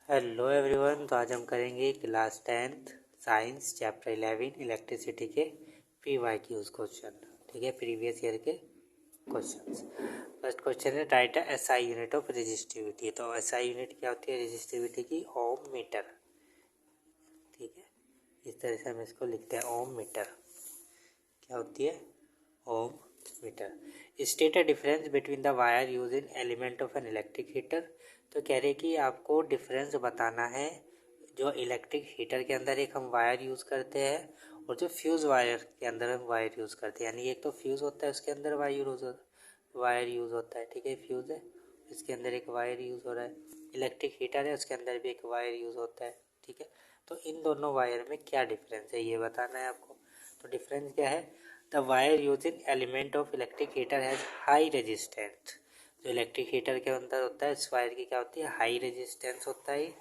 Hello everyone. तो आज हम करेंगे class 10th science chapter 11 electricity के PYQs क्वेश्चन। ठीक है, प्रीवियस ईयर के क्वेश्चंस। फर्स्ट क्वेश्चन है right SI unit of resistivity. तो SI यूनिट क्या होती है रेजिस्टिविटी की? ओम मीटर। ठीक है, इस तरह से हम इसको लिखते हैं, ओम मीटर। क्या होती है? Ohmmeter. State a difference between the wire use in element of an electric heater. तो कह रहे कि आपको डिफरेंस बताना है जो इलेक्ट्रिक हीटर के अंदर एक हम वायर यूज़ करते हैं और जो फ्यूज़ वायर के अंदर हम वायर यूज़ करते हैं। यानी एक तो फ्यूज़ होता है उसके अंदर वायर यूज़ होता है। ठीक है, फ्यूज़ है इसके अंदर एक वायर यूज़ हो रहा है। इलेक्ट्रिक हीटर है उसके अंदर भी एक वायर यूज़ होता है। ठीक है, तो इन दोनों वायर में क्या डिफरेंस है ये बताना है आपको। तो डिफरेंस क्या है? The wire use in element of electric heater has high resistance. जो इलेक्ट्रिक हीटर के अंदर होता है इस वायर की क्या होती है? हाई रेजिस्टेंस होता है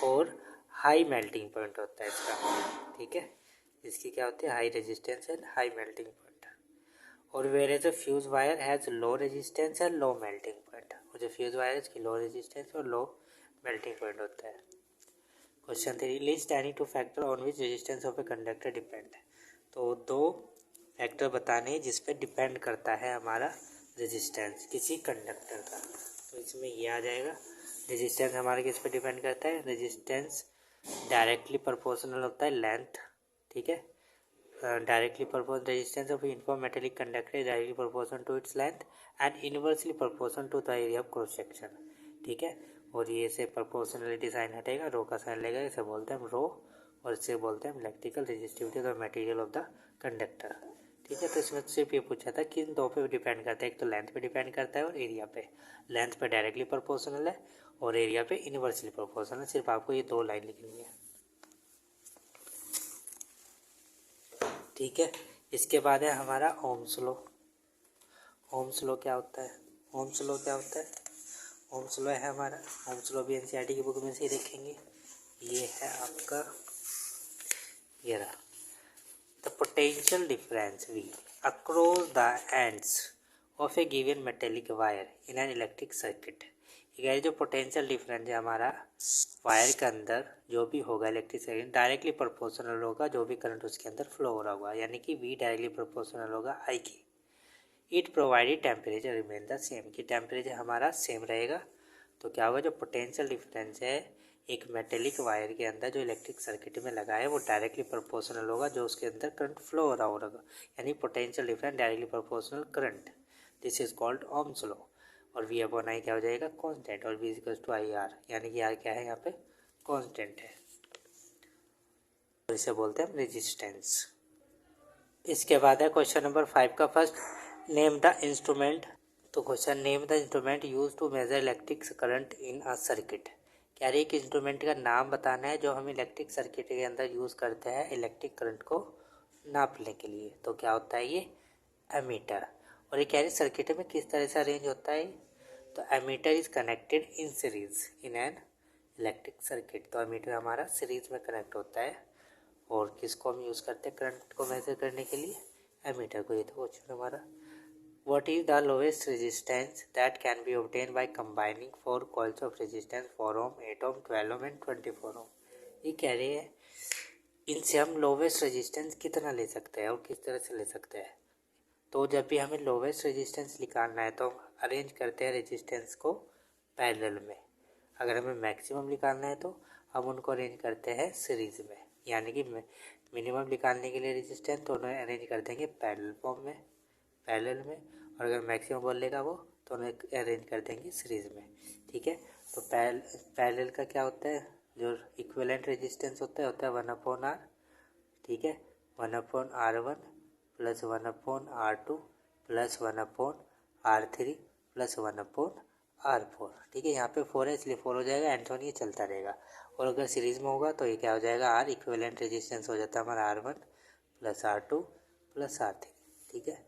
और हाई मेल्टिंग पॉइंट होता है इसका। ठीक है, इसकी क्या होती है? High resistance and high melting point. और whereas a fuse wire has low resistance and low melting point. और जो फ्यूज वायर है इसकी लो रेजिस्टेंस और लो मेल्टिंग पॉइंट होता है। Question 3, list any two factor on which resistance of a conductor depend. तो दो फैक्टर बताने हैं जिस पे डिपेंड करता है हमारा रेजिस्टेंस किसी कंडक्टर का। तो इसमें ये आ जाएगा, रेजिस्टेंस हमारा किस पे डिपेंड करता है? रेजिस्टेंस डायरेक्टली प्रोपोर्शनल होता है लेंथ। ठीक है, directly proportional resistance of uniform metallic conductor directly proportional to its length and inversely proportional to the area of cross section. ठीक है, और ये से प्रोपोर्शनलिटी साइन हटेगा, रो का साइन लगेगा, इसे बोलते हैं हम रो और इसे बोलते हैं electrical resistivity of the material of the conductor. ठीक है, तो इसमें सिर्फ ये पूछा था किन दो पे डिपेंड करता है, एक तो लेंथ पे डिपेंड करता है और एरिया पे। लेंथ पे डायरेक्टली प्रोपोर्शनल है और एरिया पे इनवर्सली प्रोपोर्शनल है। सिर्फ आपको ये दो लाइन लिखनी है। ठीक है, इसके बाद है हमारा ओम्स लॉ। ओम्स लॉ क्या होता है? ओम्स लॉ क्या होता है? ओम्स लॉ है हमारा, ओम्स लॉ भी एनसीईआरटी की बुक में से ही देखेंगे। ये है आपका, ये रहा, the potential difference V across the ends of a given metallic wire in an electric circuit। ये जो पोटेंशियल डिफरेंस है हमारा वायर के अंदर जो भी होगा इलेक्ट्रिक सर्किट डायरेक्टली प्रोपोर्शनल होगा जो भी करंट उसके अंदर फ्लो हो रहा होगा, यानी कि V डायरेक्टली प्रोपोर्शनल होगा I की। It provided temperature remain the same, कि टेम्परेचर हमारा सेम रहेगा। तो क्या होगा, जो पोटेंशियल डिफरेंस है एक मेटेलिक वायर के अंदर जो इलेक्ट्रिक सर्किट में लगा है वो डायरेक्टली प्रोपोर्शनल होगा जो उसके अंदर करंट फ्लो हो रहा होगा, यानी potential difference directly proportional current. This is called Ohm's law. और V अपॉन I क्या हो जाएगा? कांस्टेंट। और V इक्वल्स टू IR, यानी कि R क्या है यहाँ पे? कांस्टेंट है। और इसे बोलते हैं रेजिस्टेंस। इसके बाद है क्वेश्चन नंबर 5 का फर्स्ट, नेम द इंस्ट्रूमेंट। तो question, name the instrument use to measure electric current in a circuit. क्या एक इंस्ट्रूमेंट का नाम बताना है जो हम इलेक्ट्रिक सर्किट के अंदर यूज़ करते हैं इलेक्ट्रिक करंट को नापने के लिए। तो क्या होता है ये? एमीटर। और ये कह रही सर्किट में किस तरह से अरेंज होता है? तो ammeter is connected in series in an electric circuit. तो एमीटर हमारा सीरीज में कनेक्ट होता है और किसको हम यूज़ करते हैं करंट को मेजर करने के लिए? एमीटर को। ये तो क्वेश्चन हमारा। What is the lowest resistance that can be obtained by combining 4 coils of resistance 4 ohm, 8 ohm, 12 ohm and 24 ohm? ये कह रहे हैं इनसे हम लोवेस्ट रेजिस्टेंस कितना ले सकते हैं और किस तरह से ले सकते हैं। तो जब भी हमें लोवेस्ट रेजिस्टेंस निकालना है तो हम अरेंज करते हैं रेजिस्टेंस को पैरेलल में। अगर हमें मैक्सिमम निकालना है तो हम उनको अरेंज करते हैं सीरीज में, यानी कि मिनिमम निकालने के लिए रेजिस्टेंस तो उन्हें अरेंज कर देंगे पैरेलल फॉर्म में, पैरेलल में। और अगर मैक्सिमम बोलेगा वो तो उन्हें अरेंज कर देंगे सीरीज में। ठीक है, तो पैरेलल का क्या होता है? जो इक्विवेलेंट रेजिस्टेंस होता है 1/R। ठीक है, 1/R1 plus 1/R2 plus 1/R3 plus 1/R4। ठीक है, यहाँ पे 4 है इसलिए 4 हो जाएगा, एंड ये चलता रहेगा। और अगर सीरीज में होगा तो ये क्या हो जाएगा? R इक्विवेलेंट रेजिस्टेंस हो जाता है हमारा R1 plus R2 plus R3। ठीक है,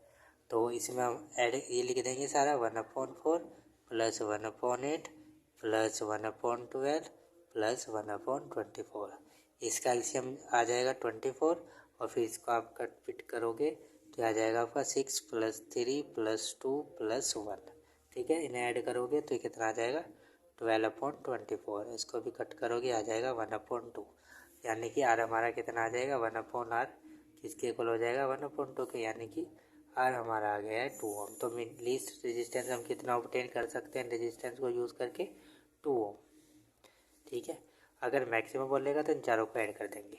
तो इसमें हम ऐड ये लिख देंगे सारा 1/4 प्लस 1/8 प्लस 1/12 प्लस 1/24। इसका एलसीएम आ जाएगा 24 और फिर इसको आप कट पिट करोगे तो आ जाएगा आपका 6 प्लस 3 प्लस 2 प्लस 1। ठीक है, इन्हें ऐड करोगे तो कितना आ जाएगा? 12/24, इसको भी कट करोगे आ जाएगा 1/2, यानी कि आर हमारा कितना आ जाएगा 1/r, किसके इक्वल हो जाएगा 1/2 के, यानी कि आर हमारा आ गया है 2 ओम। तो लीस्ट रेजिस्टेंस हम कितना ऑब्टेन कर सकते हैं रेजिस्टेंस को यूज़ करके 2 ओम। ठीक है, अगर मैक्सिमम बोलेगा तो इन चारों को ऐड कर देंगे।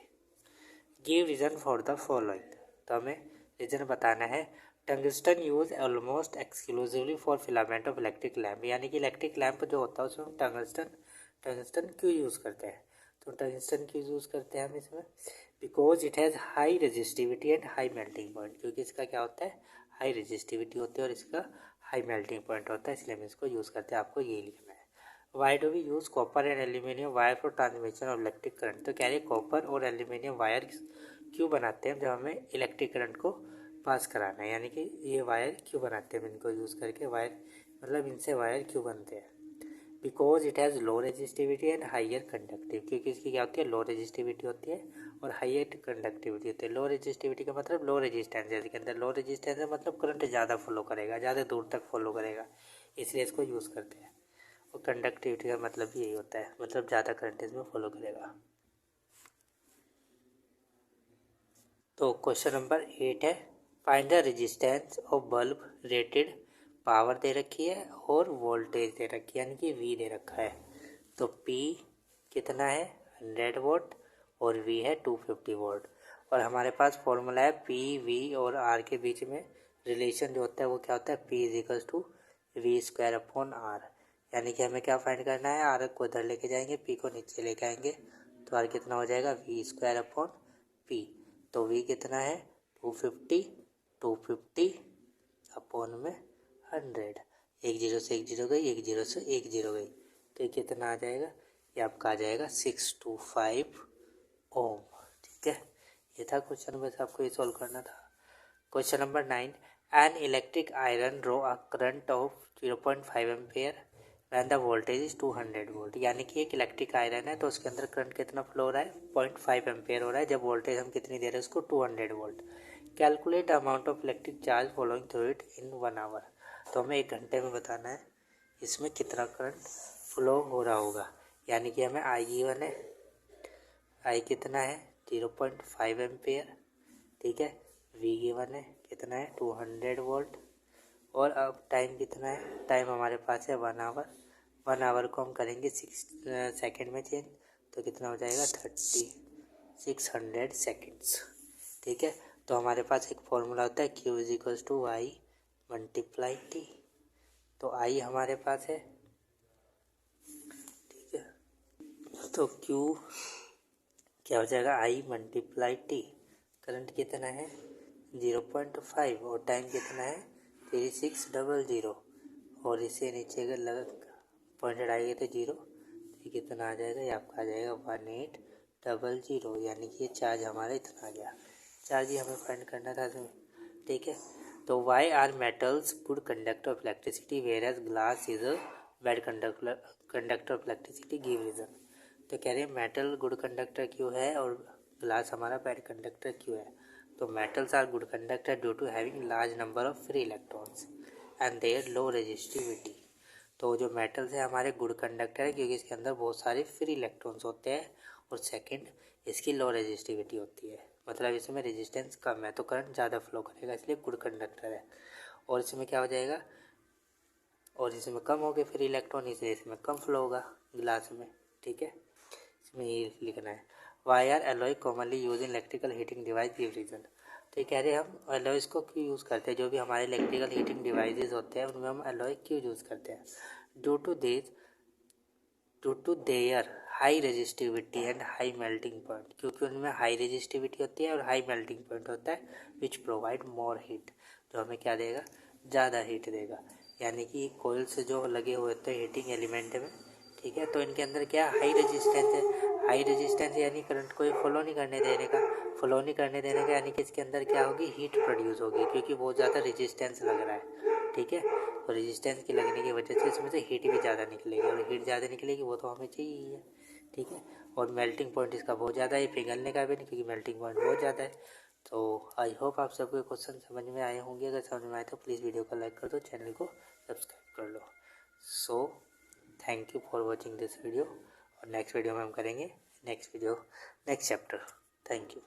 Give reason for the following, तो हमें रीज़न बताना है। Tungsten use almost exclusively for filament of electric lamp, यानी कि इलेक्ट्रिक लैम्प जो होता है उसमें टंगस्टन क्यों यूज़ करते हैं, तो टंगस्टन क्यों यूज़ करते हैं हम इसमें, because it has high resistivity and high melting point, क्योंकि इसका क्या होता है हाई रेजिस्टिविटी होती है और इसका हाई मेल्टिंग पॉइंट होता है, इसलिए हम इसको यूज़ करते हैं, आपको यही लिखना है। Why do we use copper and aluminium wire for transmission of electric current, तो कह रहे कॉपर और एल्यूमिनियम वायर क्यों बनाते हैं जब हमें इलेक्ट्रिक करंट को पास कराना है, यानी कि ये वायर क्यों बनाते हैं इनको यूज़ करके, वायर मतलब इनसे वायर क्यों बनते हैं, because it has low resistivity and higher conductive, क्योंकि इसकी क्या होती है लो रेजिस्टिविटी होती है और हाइयर कंडक्टिविटी होती है। लो रेजिस्टिविटी का मतलब लो रेजिस्टेंस है, इसके अंदर लो रेजिस्टेंस है मतलब करंट ज़्यादा फॉलो करेगा, ज़्यादा दूर तक फॉलो करेगा, इसलिए इसको यूज़ करते हैं। और कंडक्टिविटी का मतलब भी यही होता है, मतलब ज़्यादा करंट इसमें फॉलो करेगा। तो क्वेश्चन नंबर 8 है, find the resistance of bulb rated, power दे रखी है और वोल्टेज दे रखी है, यानी कि V दे रखा है। तो P कितना है 100 वोल्ट और V है 250 वोल्ट, और हमारे पास फॉर्मूला है P, V और R के बीच में रिलेशन जो होता है वो क्या होता है P = V²/R, यानी कि हमें क्या फाइंड करना है, R को इधर लेके जाएंगे, P को नीचे लेके आएंगे, तो R कितना हो जाएगा V²/P, तो V कितना है 250 अपॉन में 100, एक जीरो से एक जीरो गई, एक जीरो से एक जीरो गई, तो ये कितना आ जाएगा, ये आपका आ जाएगा 625 ओम। ठीक है, ये था क्वेश्चन, बस आपको ये सॉल्व करना था। Question number 9, an electric iron draw a current of 0.5 ampere when the voltage is 200 volt, यानी कि एक इलेक्ट्रिक आयरन है तो उसके अंदर करंट कितना फ्लो हो रहा है 0.5 एम्पेयर हो रहा है, जब वोल्टेज हम कितनी दे रहे हैं उसको 200 volt. Calculate amount of electric charge following through it in 1 hour, तो हमें 1 घंटे में बताना है इसमें कितना करंट फ्लो हो रहा होगा, यानी कि हमें आई गिवन है, आई कितना है 0.5 एम्पेयर, ठीक है, वी गिवन है कितना है 200 वोल्ट, और अब टाइम कितना है, टाइम हमारे पास है 1 आवर, 1 आवर को हम करेंगे 6 सेकेंड में चेंज, तो कितना हो जाएगा 600 सेकेंड्स। ठीक है, तो हमारे पास एक फॉर्मूला होता है Q = I × T, तो I हमारे पास है, ठीक है, तो Q क्या हो जाएगा I × T, करंट कितना है 0.5 और टाइम कितना है 3600, और इसे नीचे अगर लगा पॉइंटेड आएगा तो 0, तो कितना आ जाएगा, ये आपका आ जाएगा 1800, यानी कि ये चार्ज हमारा इतना आ गया, चार्ज ही हमें फाइंड करना था इसमें। ठीक है, तो why are metals good conductor of electricity whereas glass is a bad conductor of electricity, give reason, तो कह रहे हैं मेटल गुड कंडक्टर क्यों है और ग्लास हमारा बैड कंडक्टर क्यों है, तो metals are good conductor due to having large number of free electrons and their low resistivity, तो जो मेटल्स है हमारे गुड कंडक्टर है क्योंकि इसके अंदर बहुत सारे फ्री इलेक्ट्रॉन्स होते हैं, और सेकंड इसकी लो रेजिस्टिविटी होती है, मतलब इसमें रेजिस्टेंस कम है तो करंट ज़्यादा फ्लो करेगा, इसलिए गुड कंडक्टर है। और इसमें क्या हो जाएगा, और इसमें कम हो गए फ्री इलेक्ट्रॉन, इसलिए इसमें कम फ्लो होगा ग्लास में। ठीक है, इसमें ये लिखना है। Why are alloy commonly use in electrical heating device, give reason, तो कह रहे हैं हम एलॉयज़ को क्यों यूज़ करते हैं, जो भी हमारे इलेक्ट्रिकल हीटिंग डिवाइसेस होते हैं उनमें हम एलॉय क्यों यूज़ करते हैं, due to their high resistivity and high melting point, क्योंकि उनमें हाई रेजिस्टिविटी होती है और हाई मेल्टिंग पॉइंट होता है, विच प्रोवाइड मोर हीट, जो हमें क्या देगा ज़्यादा हीट देगा, यानी कि कोयल से जो लगे हुए होते हैं हीटिंग एलिमेंट में, ठीक है, तो इनके अंदर क्या हाई रेजिस्टेंस है, हाई रेजिस्टेंस यानी करंट को फ्लो नहीं करने देने का, फ्लो नहीं करने देने का, यानी कि इसके अंदर क्या होगी हीट प्रोड्यूस होगी, क्योंकि बहुत ज़्यादा रेजिस्टेंस लग रहा है। ठीक है, तो रेजिस्टेंस की लगने की वजह से इसमें से हीट भी ज़्यादा निकलेगी, और हीट ज़्यादा निकलेगी वो तो हमें चाहिए ही है। ठीक है, और मेल्टिंग पॉइंट इसका बहुत ज़्यादा है, पिघलने का भी नहीं, क्योंकि मेल्टिंग पॉइंट बहुत ज़्यादा है। तो आई होप आप सबको क्वेश्चन समझ में आए होंगे, अगर समझ में आए तो प्लीज़ वीडियो को लाइक कर दो, चैनल को सब्सक्राइब कर लो। So thank you for watching this video. और नेक्स्ट वीडियो में हम करेंगे नेक्स्ट चैप्टर। Thank you.